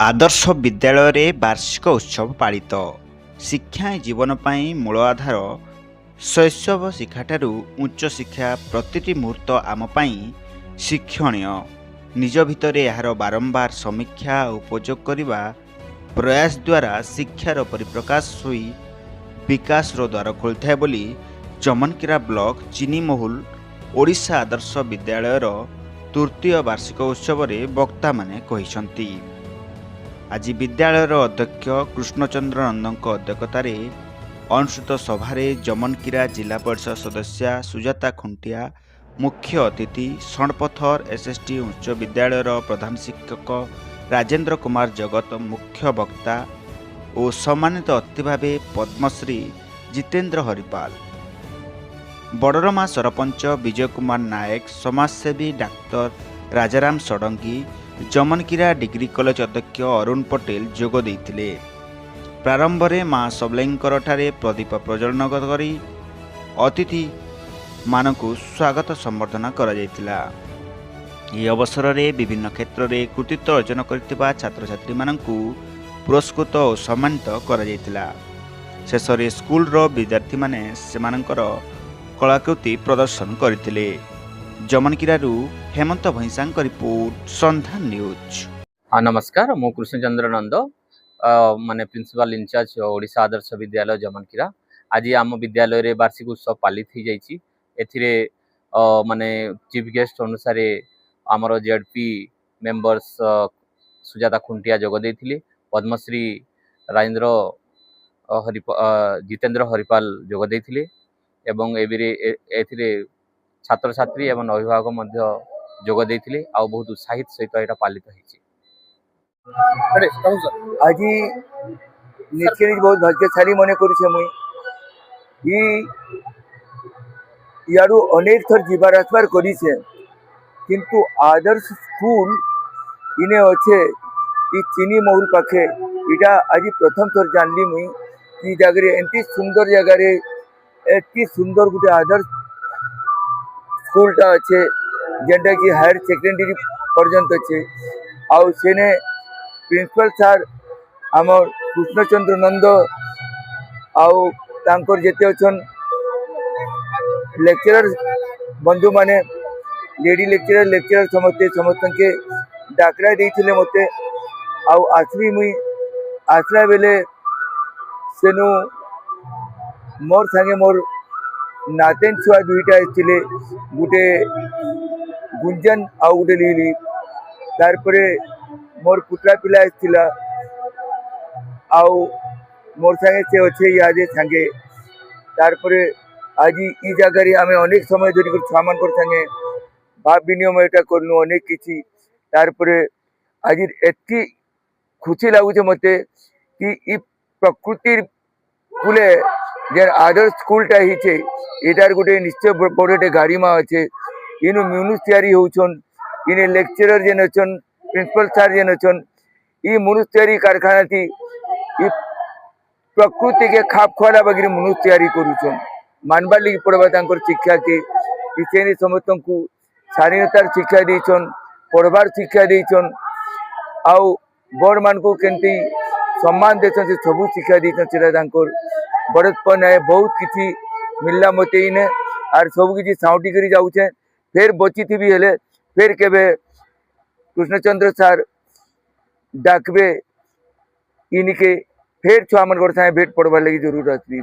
आदर्श विद्यालय वार्षिक उत्सव पालित शिक्षा जीवन पाई मूल आधार शैशव शिक्षाठू उच्च शिक्षा प्रतिटी मुहूर्त आम पाई शिक्षणीय निज भितर यार बारंबार समीक्षा और उपयोग करने प्रयास द्वारा शिक्षार परिप्रकाश होई विकास द्वार खोलता बोली चमनकिरा ब्लॉक चिनीमहुल ओडिशा आदर्श विद्यालयर तृतीय वार्षिक उत्सव वक्ता माने कहिसंती। आज विद्यालयर अध्यक्ष कृष्णचंद्र नंद अध्यक्षतार अनुष्ठित सभारे जमनकिरा जिला परिषद सदस्या सुजाता खुंटिया मुख्य अतिथि सणपथर एसएसटी उच्च विद्यालयर प्रधान शिक्षक राजेंद्र कुमार जगत मुख्य वक्ता और सम्मानित अतिथि भाव पद्मश्री जितेंद्र हरिपाल बड़रमा सरपंच विजय कुमार नायक समाजसेवी doctor Rajaram Sadangi Jamankira degree college अध्यक्ष अरुण पटेल जोग देइथिले। प्रारंभ में माँ सबलेंकर ठारे प्रदीप प्रज्वलन करी अतिथि मानकु स्वागत संबर्धना करा जायतिला। यह अवसर में विभिन्न क्षेत्र में कृतित्व अर्जन करथिबा छात्र छात्री मानकु पुरस्कृत और सम्मानित करा जायतिला। शेष में स्कूल विद्यार्थी माने सेमानकर कलाकृति प्रदर्शन करथिले। जमनकिरारू हेमंत भैंसा रिपोर्ट संधान न्यूज। हाँ नमस्कार, मु कृष्णचंद्र नंद माने प्रिंसिपल इंचार्ज ओडिशा आदर्श विद्यालय जमनकिरा। आज आम विद्यालय रे वार्षिक उत्सव पालित हो जाइए। एथिरे माने चीफ गेस्ट अनुसार आमर जेडपी मेंबर्स सुजाता खुंटिया जोग देइथिले। पद्मश्री राजेंद्र जितेंद्र हरिपाल जोग देइथिले एवं एथिरे छात्र छात्री एवं अभिभावक मध्य जोग देइथिले आ बहुत उत्साहित सहित एटा पालित होइछि। आज निश्चय बहुत भाग्यशाली मन करुछे मुई यारू अनेक थर जीवार आसबार करिछे किंतु आदर्श स्कूल इने अच्छे चिनी महल पाखे इटा आज प्रथम थर जानली मुई कि जगह एंती सुंदर जगह एति सुंदर गुटे आदर्श स्कूलटा अच्छे जेनटा कि हायर सेकेंडरी पर्यंत अच्छे आउ सेने प्रिंसिपल सार आमर कृष्णचंद्र नंद आउ तांकर जेते अछन लेक्चरर बंधु माने लेडी लेक्चरर समस्त के डाकरा देइथिले मते आउ आसली मुई आसला बेले सेनु मोर संगे मोर नातेन छुआ दुईटा आइथिले गुटे गुंजन आउ गुटे लीली तार परे मोर पुत्रा पिला आइथिला आउ मोर संगे से अच्छे यादे संगे तार परे आज ई जगह आम अनेक समय धरिक छुआ मान संगे भाव विनिमय करनु अनेक किसी तार परे आज एति खुशी लगुचे मते कि ई प्रकृति कूले जे आदर्श स्कूलटा हिचे एटार गोटे निश्चय बड़े गाड़ीमा अच्छे इनु म्यूनिस तैयारी होउछन इने लेक्चरर जेन अछन प्रिंसिपल सार जेन अछन ई म्यूनिस तैयारी कारखाना थी ई प्रकृति के खाप खुआला बगरी म्यूनिस तैयारी करूछन मानबार लगी पड़वा तांकर शिक्षा के इसेने समस्त को शालीनतार शिक्षा देछन पढ़वार शिक्षा देछन आउ बड़ मान को केंती सम्मान देछन से सबू शिक्षा देछन सेटा तांकर बड़पन है बहुत किसी मिलला मते इने आर सब किसी साउटी करी जाउछे फिर बची थी भी हेले फिर केबे कृष्णचंद्र सार डाकबे इनके फिर छुआ मन भेट पड़वार लगी जरूर आसली।